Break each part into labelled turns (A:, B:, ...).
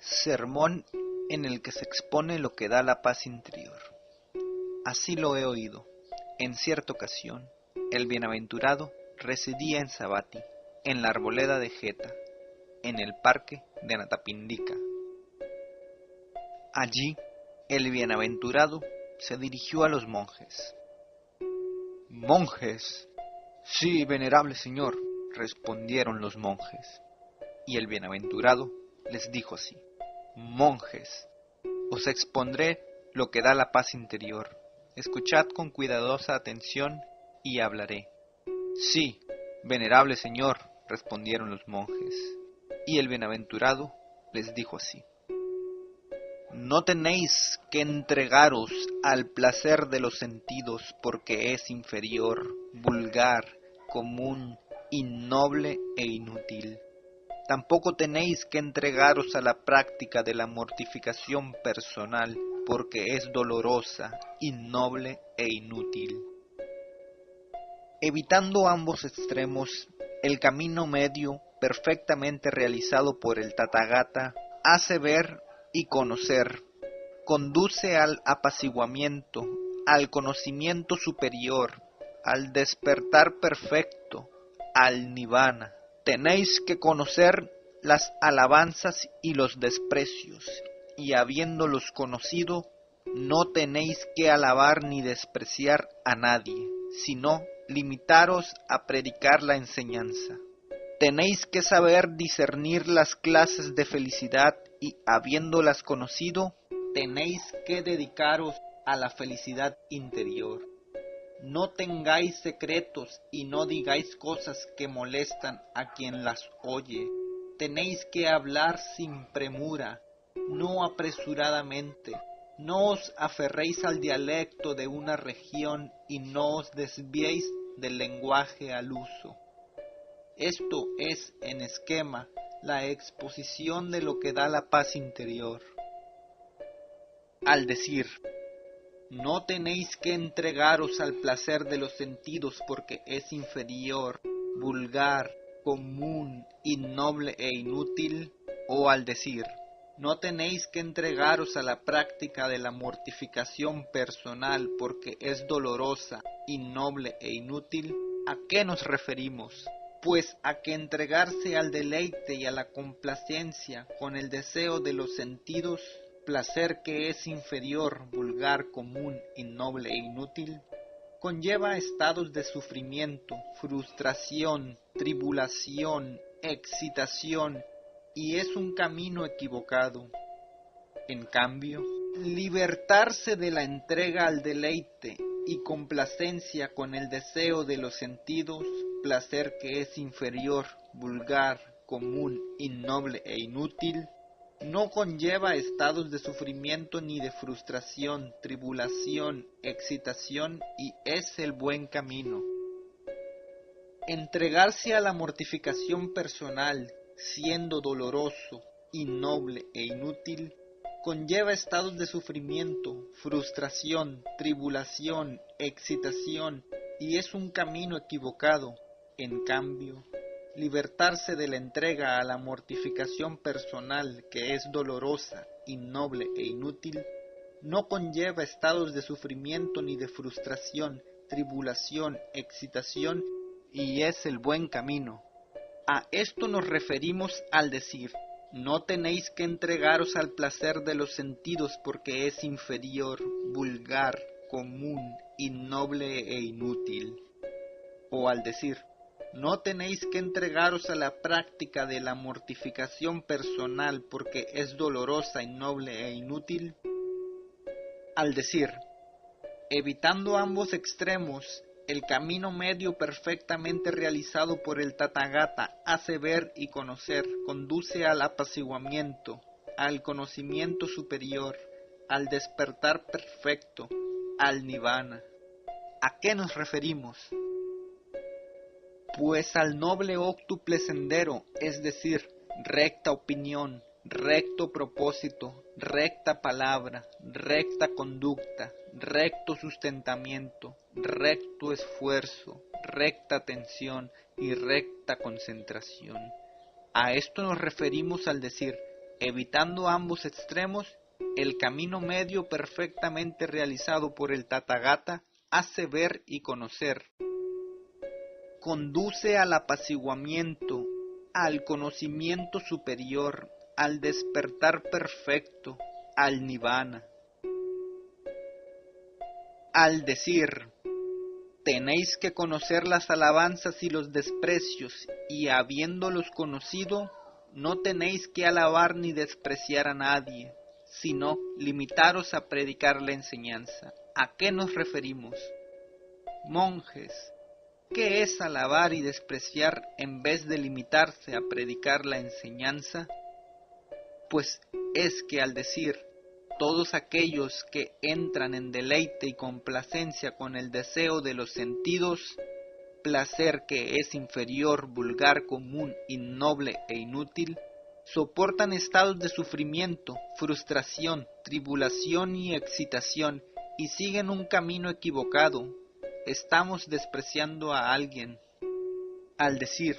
A: Sermón en el que se expone lo que da la paz interior. Así lo he oído. En cierta ocasión, el bienaventurado residía en Sabati, en la arboleda de Geta, en el parque de Anatapindica. Allí, el bienaventurado se dirigió a los monjes. «Monjes». «Sí, venerable señor», respondieron los monjes. Y el bienaventurado les dijo así: «Monjes, os expondré lo que da la paz interior. Escuchad con cuidadosa atención y hablaré». «Sí, venerable señor», respondieron los monjes. Y el bienaventurado les dijo así: «No tenéis que entregaros al placer de los sentidos porque es inferior, vulgar, común, innoble e inútil. Tampoco tenéis que entregaros a la práctica de la mortificación personal porque es dolorosa, innoble e inútil. Evitando ambos extremos, el camino medio, perfectamente realizado por el Tathagata, hace ver y conocer, conduce al apaciguamiento, al conocimiento superior, al despertar perfecto, al nirvana. Tenéis que conocer las alabanzas y los desprecios, y habiéndolos conocido, no tenéis que alabar ni despreciar a nadie, sino limitaros a predicar la enseñanza. Tenéis que saber discernir las clases de felicidad y, habiéndolas conocido, tenéis que dedicaros a la felicidad interior. No tengáis secretos y no digáis cosas que molestan a quien las oye. Tenéis que hablar sin premura, no apresuradamente. No os aferréis al dialecto de una región y no os desviéis del lenguaje al uso. Esto es, en esquema, la exposición de lo que da la paz interior. Al decir: no tenéis que entregaros al placer de los sentidos porque es inferior, vulgar, común, innoble e inútil, o al decir: no tenéis que entregaros a la práctica de la mortificación personal porque es dolorosa, innoble e inútil, ¿a qué nos referimos? Pues a que entregarse al deleite y a la complacencia con el deseo de los sentidos, placer que es inferior, vulgar, común, innoble e inútil, conlleva estados de sufrimiento, frustración, tribulación, excitación, y es un camino equivocado. En cambio, libertarse de la entrega al deleite y complacencia con el deseo de los sentidos, placer que es inferior, vulgar, común, innoble e inútil, no conlleva estados de sufrimiento ni de frustración, tribulación, excitación, y es el buen camino. Entregarse a la mortificación personal, siendo doloroso, innoble e inútil, conlleva estados de sufrimiento, frustración, tribulación, excitación, y es un camino equivocado. En cambio, libertarse de la entrega a la mortificación personal, que es dolorosa, innoble e inútil, no conlleva estados de sufrimiento ni de frustración, tribulación, excitación, y es el buen camino. A esto nos referimos al decir: no tenéis que entregaros al placer de los sentidos porque es inferior, vulgar, común, innoble e inútil. O al decir: no tenéis que entregaros a la práctica de la mortificación personal porque es dolorosa, innoble e inútil. Al decir: evitando ambos extremos, el camino medio perfectamente realizado por el Tathagata hace ver y conocer, conduce al apaciguamiento, al conocimiento superior, al despertar perfecto, al nirvana. ¿A qué nos referimos? Pues al noble óctuple sendero, es decir, recta opinión, recto propósito, recta palabra, recta conducta, recto sustentamiento, recto esfuerzo, recta atención y recta concentración. A esto nos referimos al decir: evitando ambos extremos, el camino medio perfectamente realizado por el Tathagata hace ver y conocer. Conduce al apaciguamiento, al conocimiento superior, al despertar perfecto, al nirvana. Al decir, tenéis que conocer las alabanzas y los desprecios, y habiéndolos conocido, no tenéis que alabar ni despreciar a nadie, sino limitaros a predicar la enseñanza. ¿A qué nos referimos? Monjes, ¿qué es alabar y despreciar en vez de limitarse a predicar la enseñanza? Pues es que al decir, todos aquellos que entran en deleite y complacencia con el deseo de los sentidos, placer que es inferior, vulgar, común, innoble e inútil, soportan estados de sufrimiento, frustración, tribulación y excitación, y siguen un camino equivocado. Estamos despreciando a alguien. Al decir,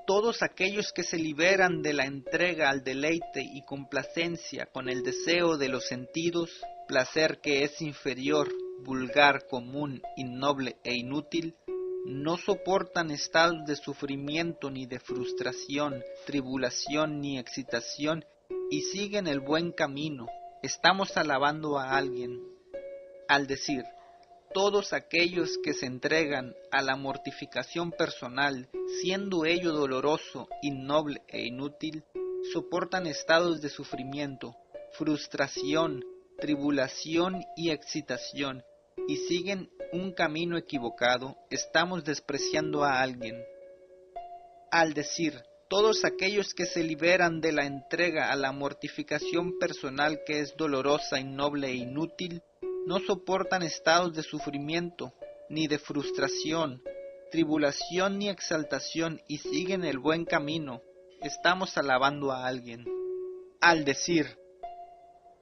A: todos aquellos que se liberan de la entrega al deleite y complacencia con el deseo de los sentidos, placer que es inferior, vulgar, común, innoble e inútil, no soportan estados de sufrimiento ni de frustración, tribulación ni excitación, y siguen el buen camino. Estamos alabando a alguien. Al decir, todos aquellos que se entregan a la mortificación personal, siendo ello doloroso, innoble e inútil, soportan estados de sufrimiento, frustración, tribulación y excitación, y siguen un camino equivocado. Estamos despreciando a alguien. Al decir, todos aquellos que se liberan de la entrega a la mortificación personal que es dolorosa, innoble e inútil, no soportan estados de sufrimiento, ni de frustración, tribulación ni exaltación, y siguen el buen camino. Estamos alabando a alguien. Al decir,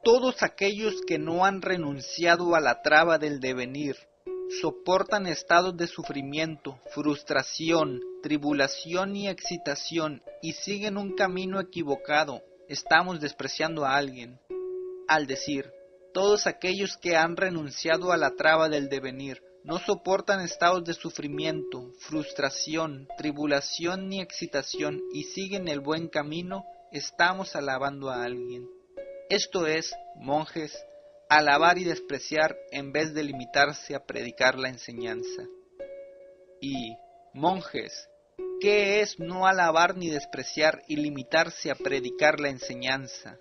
A: todos aquellos que no han renunciado a la traba del devenir, soportan estados de sufrimiento, frustración, tribulación y excitación, y siguen un camino equivocado. Estamos despreciando a alguien. Al decir, todos aquellos que han renunciado a la traba del devenir, no soportan estados de sufrimiento, frustración, tribulación ni excitación, y siguen el buen camino. Estamos alabando a alguien. Esto es, monjes, alabar y despreciar en vez de limitarse a predicar la enseñanza. Y, monjes, ¿qué es no alabar ni despreciar y limitarse a predicar la enseñanza?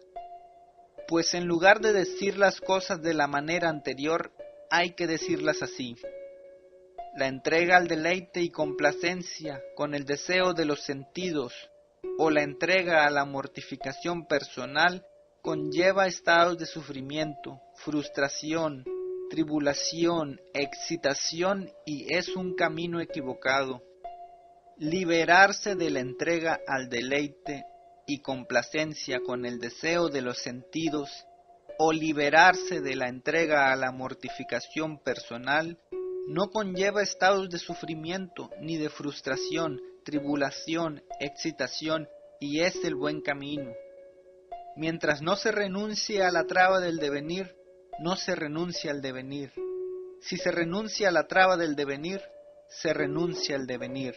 A: Pues en lugar de decir las cosas de la manera anterior, hay que decirlas así. La entrega al deleite y complacencia con el deseo de los sentidos, o la entrega a la mortificación personal, conlleva estados de sufrimiento, frustración, tribulación, excitación, y es un camino equivocado. Liberarse de la entrega al deleite y complacencia con el deseo de los sentidos, o liberarse de la entrega a la mortificación personal, no conlleva estados de sufrimiento, ni de frustración, tribulación, excitación, y es el buen camino. Mientras no se renuncie a la traba del devenir, no se renuncia al devenir. Si se renuncia a la traba del devenir, se renuncia al devenir.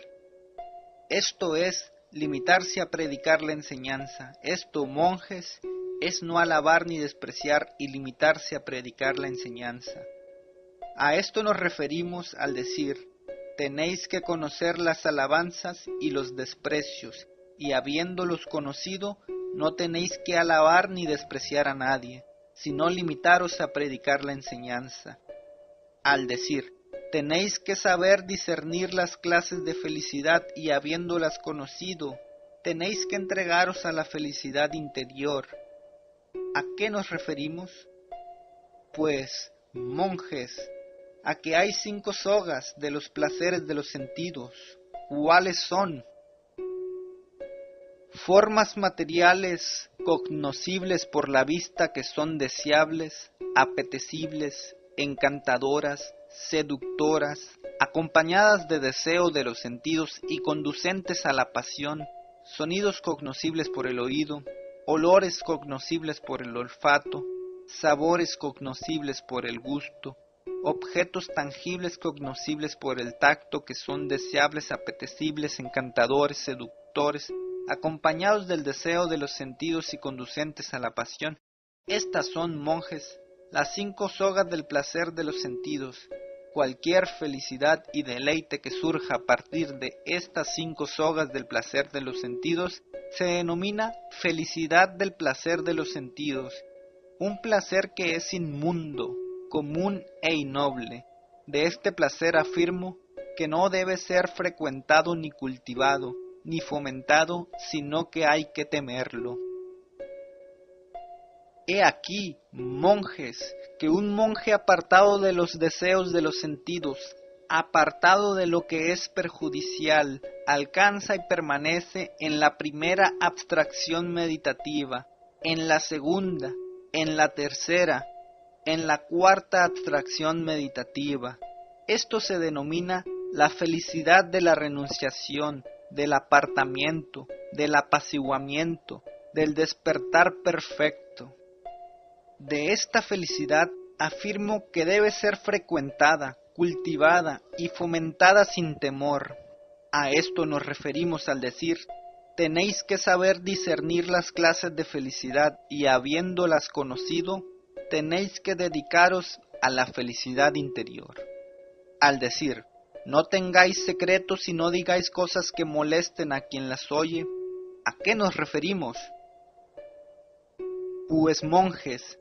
A: Esto es limitarse a predicar la enseñanza. Esto, monjes, es no alabar ni despreciar y limitarse a predicar la enseñanza. A esto nos referimos al decir, tenéis que conocer las alabanzas y los desprecios, y habiéndolos conocido, no tenéis que alabar ni despreciar a nadie, sino limitaros a predicar la enseñanza. Al decir, tenéis que saber discernir las clases de felicidad y habiéndolas conocido, tenéis que entregaros a la felicidad interior. ¿A qué nos referimos? Pues, monjes, a que hay 5 sogas de los placeres de los sentidos. ¿Cuáles son? Formas materiales cognoscibles por la vista que son deseables, apetecibles, encantadoras, seductoras, acompañadas de deseo de los sentidos y conducentes a la pasión, sonidos cognoscibles por el oído, olores cognoscibles por el olfato, sabores cognoscibles por el gusto, objetos tangibles cognoscibles por el tacto que son deseables, apetecibles, encantadores, seductores, acompañados del deseo de los sentidos y conducentes a la pasión. Estas son, monjes, las 5 sogas del placer de los sentidos. Cualquier felicidad y deleite que surja a partir de estas 5 sogas del placer de los sentidos se denomina felicidad del placer de los sentidos, un placer que es inmundo, común e innoble. De este placer afirmo que no debe ser frecuentado ni cultivado, ni fomentado, sino que hay que temerlo. He aquí, monjes, que un monje apartado de los deseos de los sentidos, apartado de lo que es perjudicial, alcanza y permanece en la primera abstracción meditativa, en la segunda, en la tercera, en la cuarta abstracción meditativa. Esto se denomina la felicidad de la renunciación, del apartamiento, del apaciguamiento, del despertar perfecto. De esta felicidad afirmo que debe ser frecuentada, cultivada y fomentada sin temor. A esto nos referimos al decir: tenéis que saber discernir las clases de felicidad y habiéndolas conocido, tenéis que dedicaros a la felicidad interior. Al decir: no tengáis secretos y no digáis cosas que molesten a quien las oye, ¿a qué nos referimos? Pues, monjes,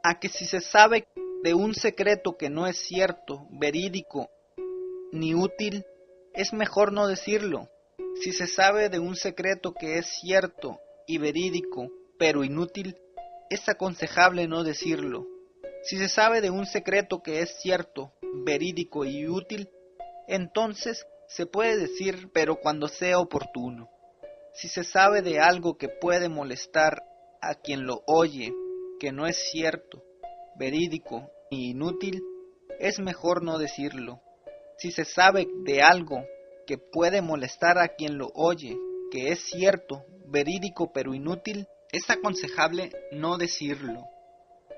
A: a que si se sabe de un secreto que no es cierto, verídico, ni útil, es mejor no decirlo. Si se sabe de un secreto que es cierto y verídico, pero inútil, es aconsejable no decirlo. Si se sabe de un secreto que es cierto, verídico y útil, entonces se puede decir, pero cuando sea oportuno. Si se sabe de algo que puede molestar a quien lo oye, que no es cierto, verídico ni inútil, es mejor no decirlo. Si se sabe de algo que puede molestar a quien lo oye, que es cierto, verídico pero inútil, es aconsejable no decirlo.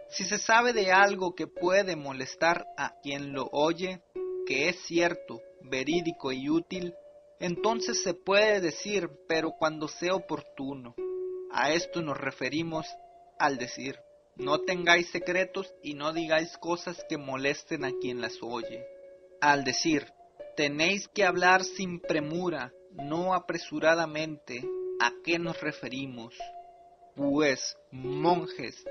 A: Si se sabe de algo que puede molestar a quien lo oye, que es cierto, verídico y útil, entonces se puede decir, pero cuando sea oportuno. A esto nos referimos al decir: no tengáis secretos y no digáis cosas que molesten a quien las oye. Al decir: tenéis que hablar sin premura, no apresuradamente, ¿a qué nos referimos? Pues, monjes,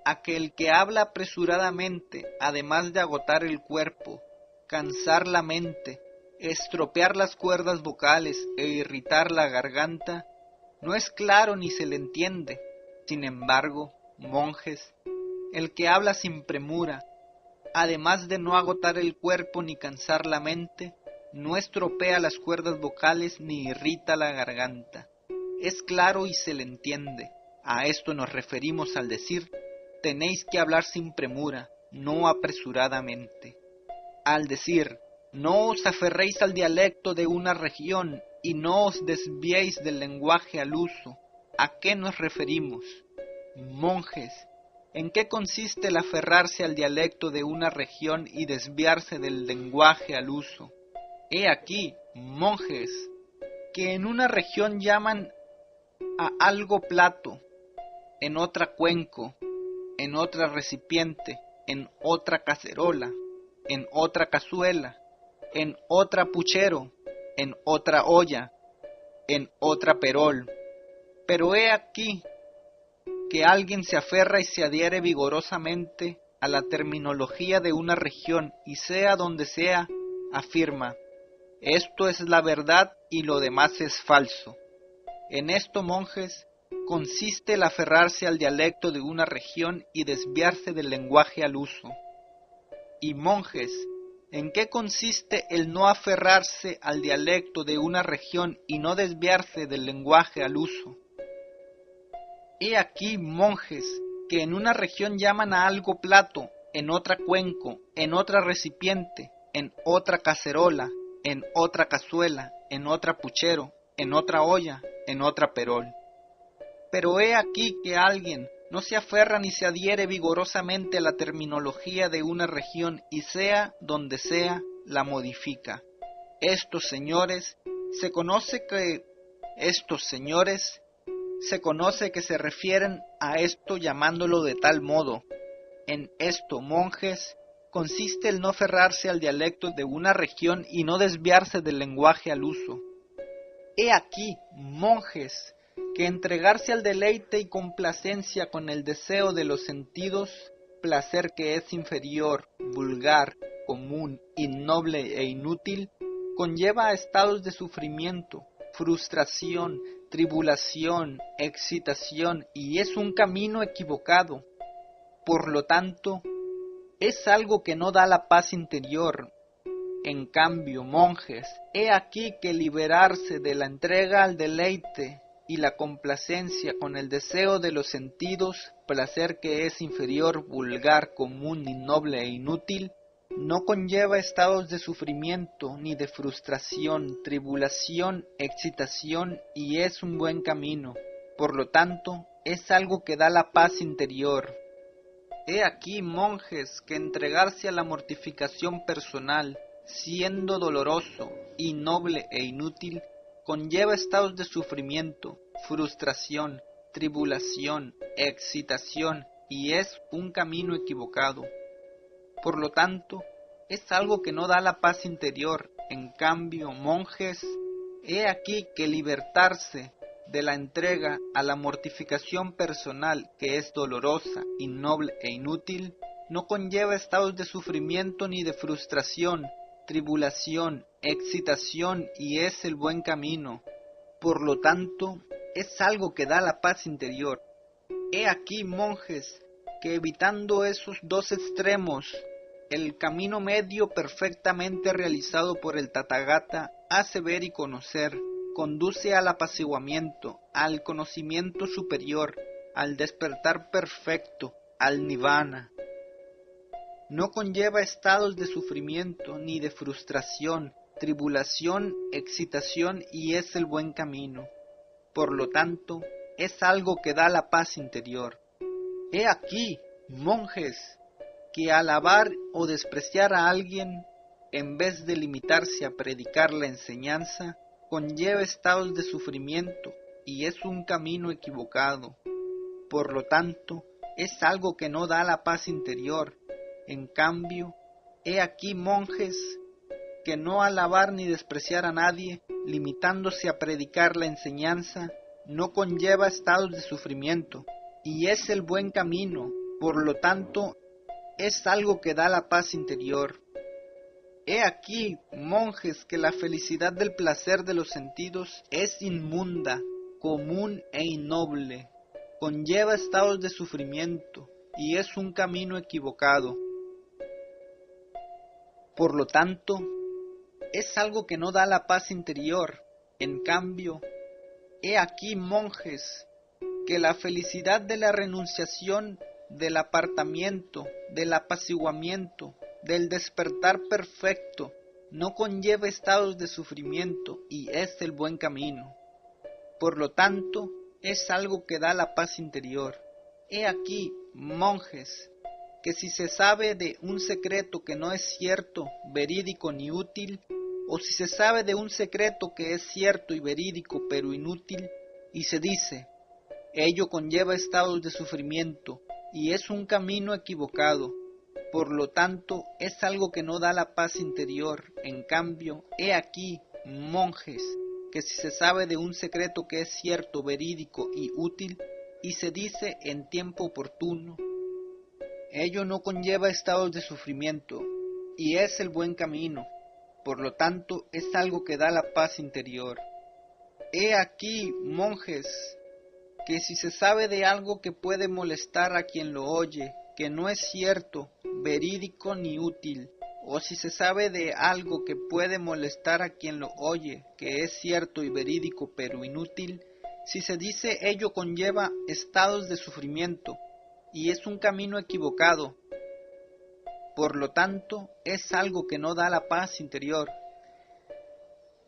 A: a que el que habla apresuradamente, además de agotar el cuerpo, cansar la mente, estropear las cuerdas vocales e irritar la garganta, no es claro ni se le entiende. Sin embargo, monjes, el que habla sin premura, además de no agotar el cuerpo ni cansar la mente, no estropea las cuerdas vocales ni irrita la garganta. Es claro y se le entiende. A esto nos referimos al decir: tenéis que hablar sin premura, no apresuradamente. Al decir: no os aferréis al dialecto de una región y no os desviéis del lenguaje al uso, ¿a qué nos referimos? Monjes, ¿en qué consiste el aferrarse al dialecto de una región y desviarse del lenguaje al uso? He aquí, monjes, que en una región llaman a algo plato, en otra cuenco, en otra recipiente, en otra cacerola, en otra cazuela, en otra puchero, en otra olla, en otra perol. Pero he aquí que alguien se aferra y se adhiere vigorosamente a la terminología de una región y sea donde sea, afirma: esto es la verdad y lo demás es falso. En esto, monjes, consiste el aferrarse al dialecto de una región y desviarse del lenguaje al uso. Y monjes, ¿en qué consiste el no aferrarse al dialecto de una región y no desviarse del lenguaje al uso? He aquí, monjes, que en una región llaman a algo plato, en otra cuenco, en otra recipiente, en otra cacerola, en otra cazuela, en otra puchero, en otra olla, en otra perol. Pero he aquí que alguien no se aferra ni se adhiere vigorosamente a la terminología de una región y sea donde sea, la modifica. Estos señores se conoce que se refieren a esto llamándolo de tal modo. En esto, monjes, consiste el no aferrarse al dialecto de una región y no desviarse del lenguaje al uso. He aquí, monjes, que entregarse al deleite y complacencia con el deseo de los sentidos, placer que es inferior, vulgar, común, innoble e inútil, conlleva a estados de sufrimiento, frustración, tribulación, excitación y es un camino equivocado. Por lo tanto, es algo que no da la paz interior. En cambio, monjes, he aquí que liberarse de la entrega al deleite y la complacencia con el deseo de los sentidos, placer que es inferior, vulgar, común, innoble e inútil, no conlleva estados de sufrimiento ni de frustración, tribulación, excitación y es un buen camino. Por lo tanto, es algo que da la paz interior. He aquí, monjes, que entregarse a la mortificación personal, siendo doloroso, innoble e inútil, conlleva estados de sufrimiento, frustración, tribulación, excitación y es un camino equivocado. Por lo tanto, es algo que no da la paz interior. En cambio, monjes, he aquí que libertarse de la entrega a la mortificación personal que es dolorosa, innoble e inútil, no conlleva estados de sufrimiento ni de frustración, tribulación, excitación y es el buen camino. Por lo tanto, es algo que da la paz interior. He aquí, monjes, que evitando esos dos extremos, el camino medio perfectamente realizado por el Tathagata hace ver y conocer, conduce al apaciguamiento, al conocimiento superior, al despertar perfecto, al nirvana. No conlleva estados de sufrimiento ni de frustración, tribulación, excitación y es el buen camino. Por lo tanto, es algo que da la paz interior. He aquí, monjes, que alabar o despreciar a alguien, en vez de limitarse a predicar la enseñanza, conlleva estados de sufrimiento y es un camino equivocado. Por lo tanto, es algo que no da la paz interior. En cambio, he aquí, monjes, que no alabar ni despreciar a nadie, limitándose a predicar la enseñanza, no conlleva estados de sufrimiento y es el buen camino. Por lo tanto, es algo que da la paz interior. He aquí, monjes, que la felicidad del placer de los sentidos es inmunda, común e innoble, conlleva estados de sufrimiento y es un camino equivocado. Por lo tanto, es algo que no da la paz interior. En cambio, he aquí, monjes, que la felicidad de la renunciación, del apartamiento, del apaciguamiento, del despertar perfecto, no conlleva estados de sufrimiento y es el buen camino. Por lo tanto, es algo que da la paz interior. He aquí, monjes, que si se sabe de un secreto que no es cierto, verídico ni útil, o si se sabe de un secreto que es cierto y verídico pero inútil, y se dice, ello conlleva estados de sufrimiento, y es un camino equivocado, por lo tanto es algo que no da la paz interior. En cambio, he aquí, monjes, que si se sabe de un secreto que es cierto, verídico y útil, y se dice en tiempo oportuno, ello no conlleva estados de sufrimiento, y es el buen camino, por lo tanto es algo que da la paz interior. He aquí, monjes, que si se sabe de algo que puede molestar a quien lo oye, que no es cierto, verídico ni útil, o si se sabe de algo que puede molestar a quien lo oye, que es cierto y verídico pero inútil, si se dice ello conlleva estados de sufrimiento, y es un camino equivocado. Por lo tanto, es algo que no da la paz interior.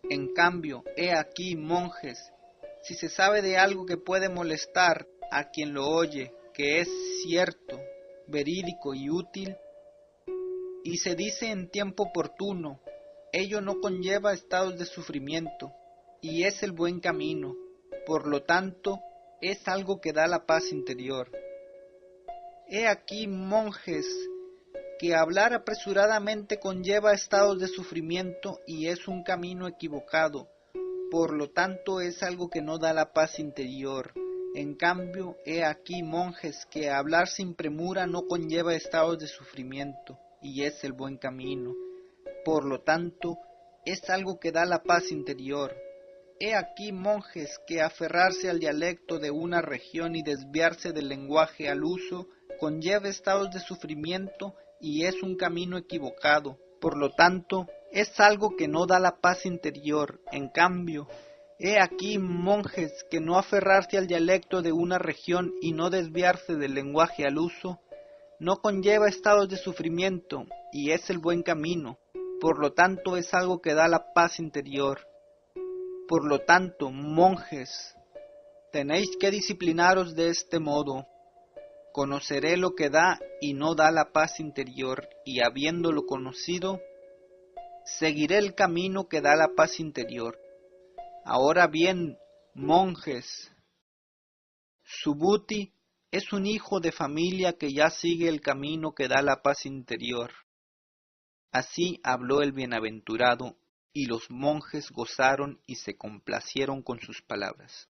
A: En cambio, he aquí, monjes, Si se sabe de algo que puede molestar a quien lo oye, que es cierto, verídico y útil, y se dice en tiempo oportuno, ello no conlleva estados de sufrimiento, y es el buen camino, por lo tanto, es algo que da la paz interior. He aquí, monjes, que hablar apresuradamente conlleva estados de sufrimiento y es un camino equivocado, por lo tanto es algo que no da la paz interior. En cambio, he aquí, monjes, que hablar sin premura no conlleva estados de sufrimiento y es el buen camino, por lo tanto es algo que da la paz interior. He aquí, monjes, que aferrarse al dialecto de una región y desviarse del lenguaje al uso conlleva estados de sufrimiento y es un camino equivocado, por lo tanto, es algo que no da la paz interior. En cambio, he aquí, monjes, que no aferrarse al dialecto de una región y no desviarse del lenguaje al uso, no conlleva estados de sufrimiento y es el buen camino, por lo tanto es algo que da la paz interior. Por lo tanto, monjes, tenéis que disciplinaros de este modo. Conoceré lo que da y no da la paz interior, y habiéndolo conocido, seguiré el camino que da la paz interior. Ahora bien, monjes, Subhuti es un hijo de familia que ya sigue el camino que da la paz interior. Así habló el bienaventurado, y los monjes gozaron y se complacieron con sus palabras.